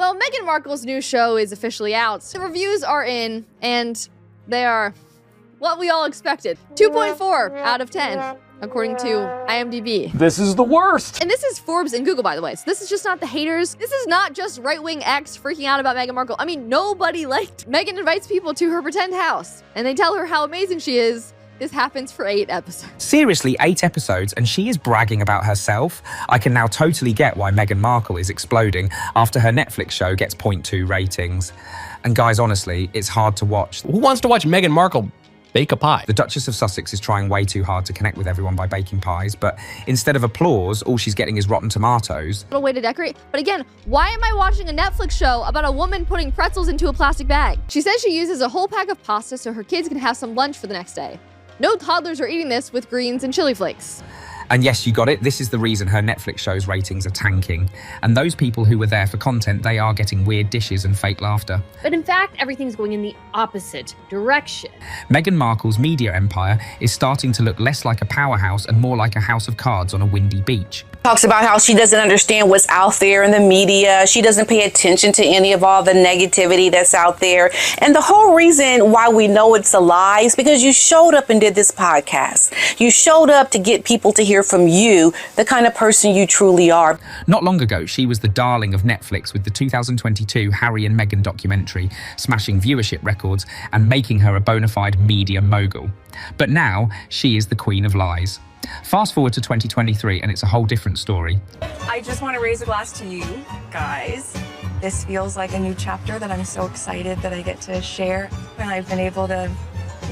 Well, Meghan Markle's new show is officially out. The reviews are in, and they are what we all expected. 2.4 out of 10, according to IMDb. This is the worst! And this is Forbes and Google, by the way. So this is just not the haters. This is not just right-wing X freaking out about Meghan Markle. I mean, nobody liked. Meghan invites people to her pretend house, and they tell her how amazing she is. This happens for 8 episodes. Seriously, 8 episodes, and she is bragging about herself? I can now totally get why Meghan Markle is exploding after her Netflix show gets 0.2 ratings. And guys, honestly, it's hard to watch. Who wants to watch Meghan Markle bake a pie? The Duchess of Sussex is trying way too hard to connect with everyone by baking pies, but instead of applause, all she's getting is rotten tomatoes. A way to decorate. But again, why am I watching a Netflix show about a woman putting pretzels into a plastic bag? She says she uses a whole pack of pasta so her kids can have some lunch for the next day. No toddlers are eating this with greens and chili flakes. And yes, you got it, this is the reason her Netflix show's ratings are tanking. And those people who were there for content, they are getting weird dishes and fake laughter. But in fact, everything's going in the opposite direction. Meghan Markle's media empire is starting to look less like a powerhouse and more like a house of cards on a windy beach. Talks about how she doesn't understand what's out there in the media. She doesn't pay attention to any of all the negativity that's out there. And the whole reason why we know it's a lie is because you showed up and did this podcast. You showed up to get people to hear from you, the kind of person you truly are. Not long ago, she was the darling of Netflix with the 2022 Harry and Meghan documentary, smashing viewership records and making her a bona fide media mogul. But now, she is the queen of lies. Fast forward to 2023 and it's a whole different story. I just want to raise a glass to you guys. This feels like a new chapter that I'm so excited that I get to share, and I've been able to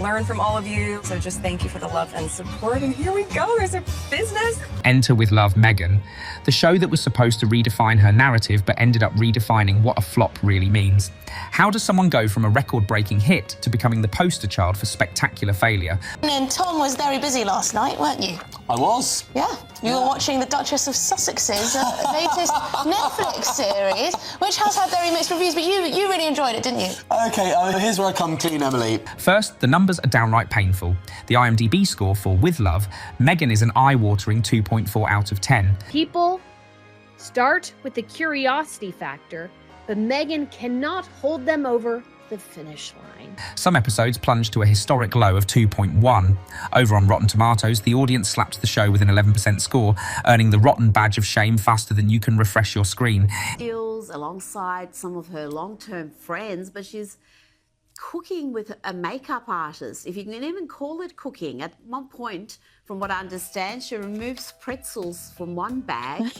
learn from all of you. So just thank you for the love and support. And here we go, there's a business. Enter with Love, Meghan, the show that was supposed to redefine her narrative but ended up redefining what a flop really means. How does someone go from a record-breaking hit to becoming the poster child for spectacular failure? And Tom was very busy last night, weren't you? I was. Yeah. You were watching the Duchess of Sussex's latest Netflix series, which has had very mixed reviews, but you really enjoyed it, didn't you? Okay, here's where I come clean, Emily. First, the numbers are downright painful. The IMDb score for With Love, Meghan is an eye-watering 2.4 out of 10. People start with the curiosity factor, but Meghan cannot hold them over the finish line. Some episodes plunged to a historic low of 2.1. Over on Rotten Tomatoes, the audience slapped the show with an 11% score, earning the rotten badge of shame faster than you can refresh your screen. Skills alongside some of her long-term friends, but she's cooking with a makeup artist, if you can even call it cooking. At one point, from what I understand, she removes pretzels from one bag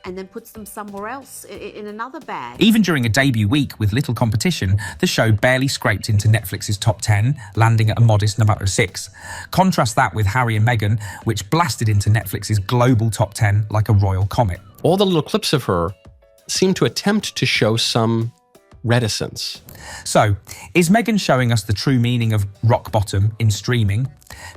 and then puts them somewhere else in another bag. Even during a debut week with little competition, the show barely scraped into Netflix's top 10, landing at a modest number 6. Contrast that with Harry and Meghan, which blasted into Netflix's global top 10 like a royal comet. All the little clips of her seem to attempt to show some reticence. So, is Meghan showing us the true meaning of rock bottom in streaming?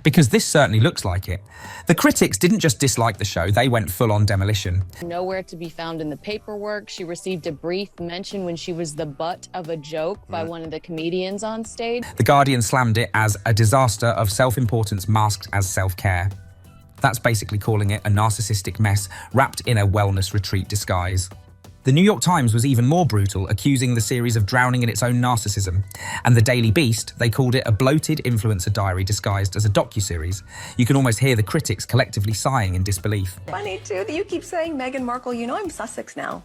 Because this certainly looks like it. The critics didn't just dislike the show, they went full-on demolition. Nowhere to be found in the paperwork. She received a brief mention when she was the butt of a joke by one of the comedians on stage. The Guardian slammed it as a disaster of self-importance masked as self-care. That's basically calling it a narcissistic mess wrapped in a wellness retreat disguise. The New York Times was even more brutal, accusing the series of drowning in its own narcissism. And the Daily Beast, they called it a bloated influencer diary disguised as a docuseries. You can almost hear the critics collectively sighing in disbelief. Funny too that you keep saying Meghan Markle, you know I'm Sussex now.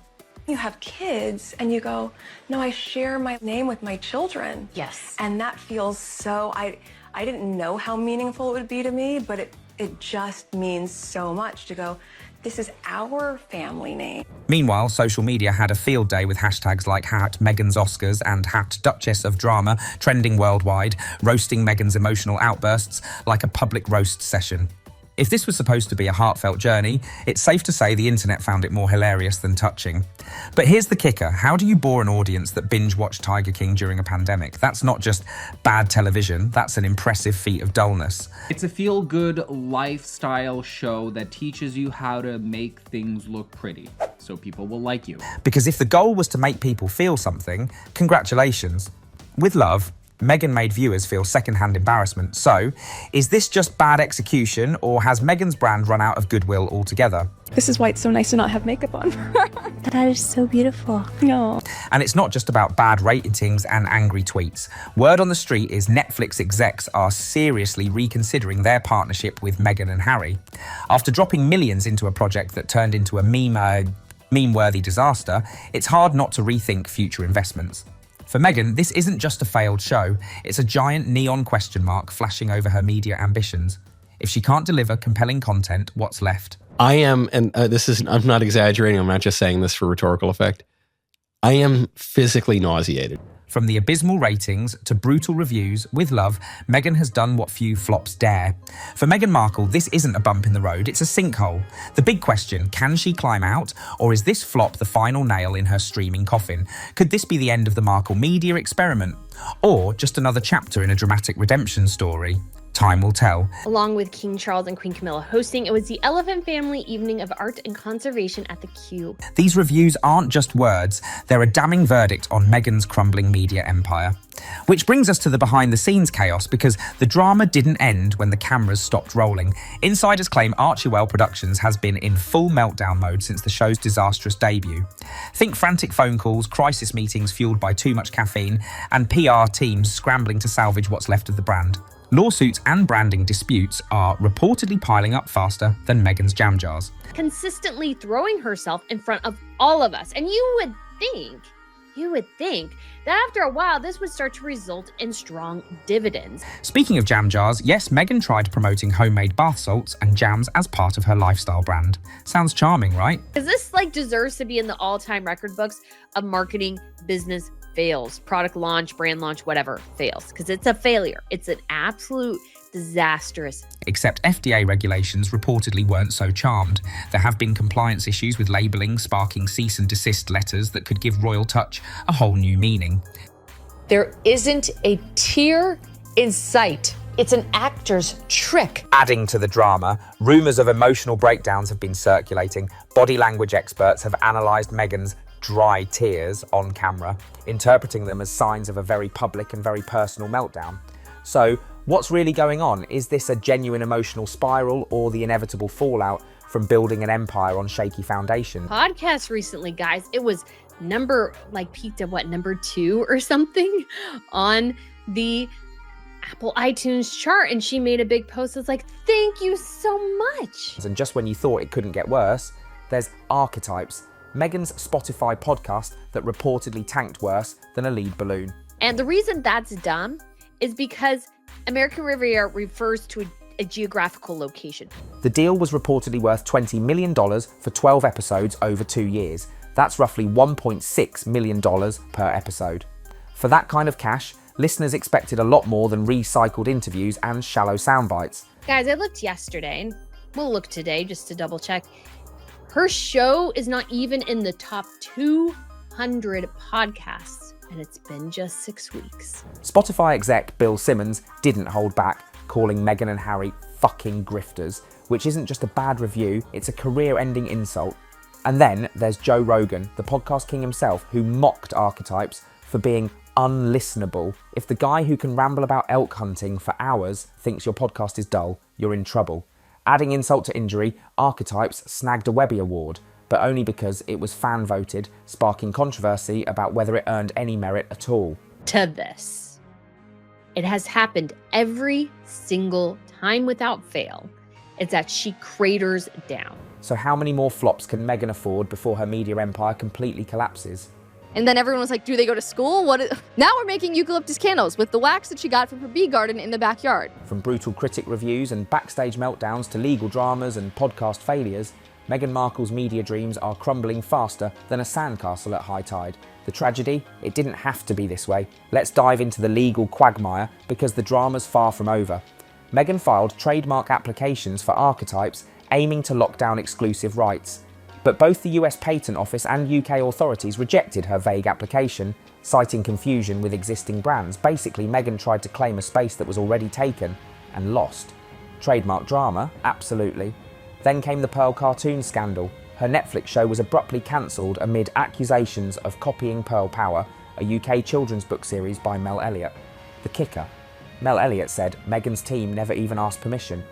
You have kids and you go, no, I share my name with my children. Yes. And that feels so, I didn't know how meaningful it would be to me, but it just means so much to go, this is our family name. Meanwhile, social media had a field day with hashtags like #Meghan's Oscars and #Duchess of Drama trending worldwide, roasting Meghan's emotional outbursts like a public roast session. If this was supposed to be a heartfelt journey, it's safe to say the internet found it more hilarious than touching. But here's the kicker, how do you bore an audience that binge-watched Tiger King during a pandemic? That's not just bad television, that's an impressive feat of dullness. It's a feel-good lifestyle show that teaches you how to make things look pretty, so people will like you. Because if the goal was to make people feel something, congratulations. With Love, Meghan made viewers feel second-hand embarrassment. So, is this just bad execution, or has Meghan's brand run out of goodwill altogether? This is why it's so nice to not have makeup on. That is so beautiful. No. And it's not just about bad ratings and angry tweets. Word on the street is Netflix execs are seriously reconsidering their partnership with Meghan and Harry. After dropping millions into a project that turned into a meme-worthy disaster, it's hard not to rethink future investments. For Meghan, this isn't just a failed show, it's a giant neon question mark flashing over her media ambitions. If she can't deliver compelling content, what's left? I am, and I'm not exaggerating, I'm not just saying this for rhetorical effect, I am physically nauseated. From the abysmal ratings to brutal reviews, with love, Meghan has done what few flops dare. For Meghan Markle, this isn't a bump in the road, it's a sinkhole. The big question, can she climb out, or is this flop the final nail in her streaming coffin? Could this be the end of the Markle media experiment? Or just another chapter in a dramatic redemption story? Time will tell. Along with King Charles and Queen Camilla hosting, it was the Elephant Family Evening of Art and Conservation at the Cube. These reviews aren't just words, they're a damning verdict on Meghan's crumbling media empire. Which brings us to the behind-the-scenes chaos, because the drama didn't end when the cameras stopped rolling. Insiders claim Archewell Productions has been in full meltdown mode since the show's disastrous debut. Think frantic phone calls, crisis meetings fueled by too much caffeine, and PR teams scrambling to salvage what's left of the brand. Lawsuits and branding disputes are reportedly piling up faster than Meghan's jam jars. Consistently throwing herself in front of all of us. And you would think that after a while, this would start to result in strong dividends. Speaking of jam jars, yes, Meghan tried promoting homemade bath salts and jams as part of her lifestyle brand. Sounds charming, right? Because this deserves to be in the all-time record books of marketing business fails. Product launch, brand launch, whatever fails. Because it's a failure. It's an absolute disastrous. Except FDA regulations reportedly weren't so charmed. There have been compliance issues with labelling, sparking cease and desist letters that could give Royal Touch a whole new meaning. There isn't a tear in sight. It's an actor's trick. Adding to the drama, rumours of emotional breakdowns have been circulating. Body language experts have analysed Meghan's dry tears on camera, interpreting them as signs of a very public and very personal meltdown. So, what's really going on? Is this a genuine emotional spiral or the inevitable fallout from building an empire on shaky foundation? Podcast recently, guys, it was peaked at number 2 or something on the Apple iTunes chart, and she made a big post that's like, thank you so much. And just when you thought it couldn't get worse, there's Archetypes, Meghan's Spotify podcast that reportedly tanked worse than a lead balloon. And the reason that's dumb is because American Riviera refers to a geographical location. The deal was reportedly worth $20 million for 12 episodes over 2 years. That's roughly $1.6 million per episode. For that kind of cash, listeners expected a lot more than recycled interviews and shallow sound bites. Guys, I looked yesterday, and we'll look today just to double check. Her show is not even in the top 200 podcasts, and it's been just 6 weeks. Spotify exec Bill Simmons didn't hold back, calling Meghan and Harry fucking grifters, which isn't just a bad review, it's a career-ending insult. And then there's Joe Rogan, the podcast king himself, who mocked Archetypes for being unlistenable. If the guy who can ramble about elk hunting for hours thinks your podcast is dull, you're in trouble. Adding insult to injury, Archetypes snagged a Webby Award, but only because it was fan-voted, sparking controversy about whether it earned any merit at all. To this. It has happened every single time without fail. It's that she craters down. So how many more flops can Meghan afford before her media empire completely collapses? And then everyone was like, do they go to school? Now we're making eucalyptus candles with the wax that she got from her bee garden in the backyard. From brutal critic reviews and backstage meltdowns to legal dramas and podcast failures, Meghan Markle's media dreams are crumbling faster than a sandcastle at high tide. The tragedy? It didn't have to be this way. Let's dive into the legal quagmire because the drama's far from over. Meghan filed trademark applications for Archetypes aiming to lock down exclusive rights. But both the US Patent Office and UK authorities rejected her vague application, citing confusion with existing brands. Basically, Meghan tried to claim a space that was already taken and lost. Trademark drama? Absolutely. Then came the Pearl cartoon scandal. Her Netflix show was abruptly cancelled amid accusations of copying Pearl Power, a UK children's book series by Mel Elliott. The kicker? Mel Elliott said Meghan's team never even asked permission.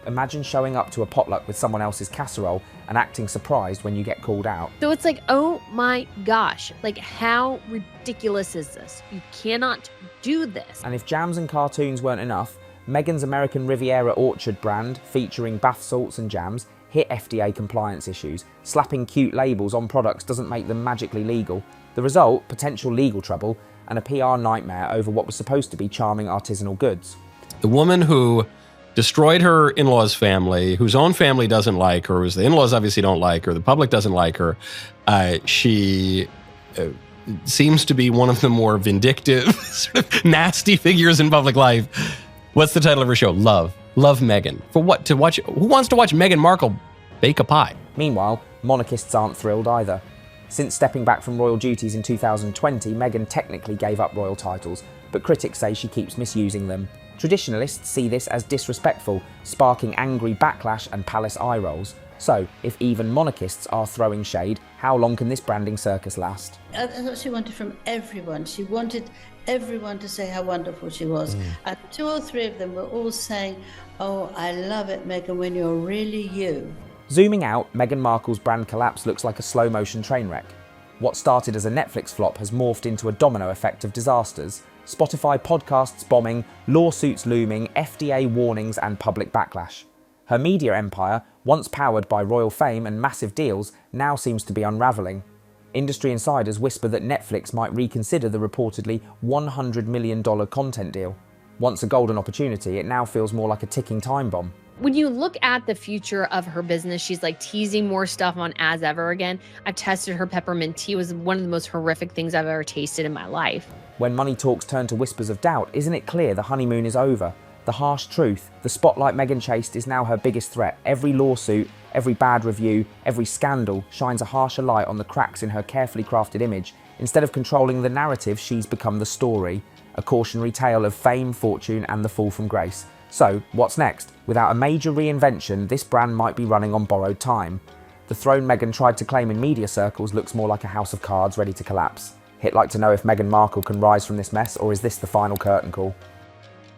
Imagine showing up to a potluck with someone else's casserole and acting surprised when you get called out. So it's like, oh my gosh, like how ridiculous is this? You cannot do this. And if jams and cartoons weren't enough, Meghan's American Riviera Orchard brand, featuring bath salts and jams, hit FDA compliance issues. Slapping cute labels on products doesn't make them magically legal. The result, potential legal trouble and a PR nightmare over what was supposed to be charming artisanal goods. The woman who destroyed her in-laws' family, whose own family doesn't like her, whose the in-laws obviously don't like her, the public doesn't like her, she seems to be one of the more vindictive, sort of nasty figures in public life. What's the title of her show? Love Meghan. For what? To watch? Who wants to watch Meghan Markle bake a pie? Meanwhile, monarchists aren't thrilled either. Since stepping back from royal duties in 2020, Meghan technically gave up royal titles, but critics say she keeps misusing them. Traditionalists see this as disrespectful, sparking angry backlash and palace eye rolls. So, if even monarchists are throwing shade, how long can this branding circus last? That's what she wanted from everyone. She wanted everyone to say how wonderful she was. And 2 or 3 of them were all saying, oh, I love it, Meghan, when you're really you. Zooming out, Meghan Markle's brand collapse looks like a slow-motion train wreck. What started as a Netflix flop has morphed into a domino effect of disasters. Spotify podcasts bombing, lawsuits looming, FDA warnings and public backlash. Her media empire, once powered by royal fame and massive deals, now seems to be unravelling. Industry insiders whisper that Netflix might reconsider the reportedly $100 million content deal. Once a golden opportunity, it now feels more like a ticking time bomb. When you look at the future of her business, she's like teasing more stuff on As Ever again. I've tested her peppermint tea. It was one of the most horrific things I've ever tasted in my life. When money talks turn to whispers of doubt, isn't it clear the honeymoon is over? The harsh truth, the spotlight Meghan chased is now her biggest threat. Every lawsuit, every bad review, every scandal shines a harsher light on the cracks in her carefully crafted image. Instead of controlling the narrative, she's become the story, a cautionary tale of fame, fortune and the fall from grace. So, what's next? Without a major reinvention, this brand might be running on borrowed time. The throne Meghan tried to claim in media circles looks more like a house of cards ready to collapse. Hit like to know if Meghan Markle can rise from this mess, or is this the final curtain call?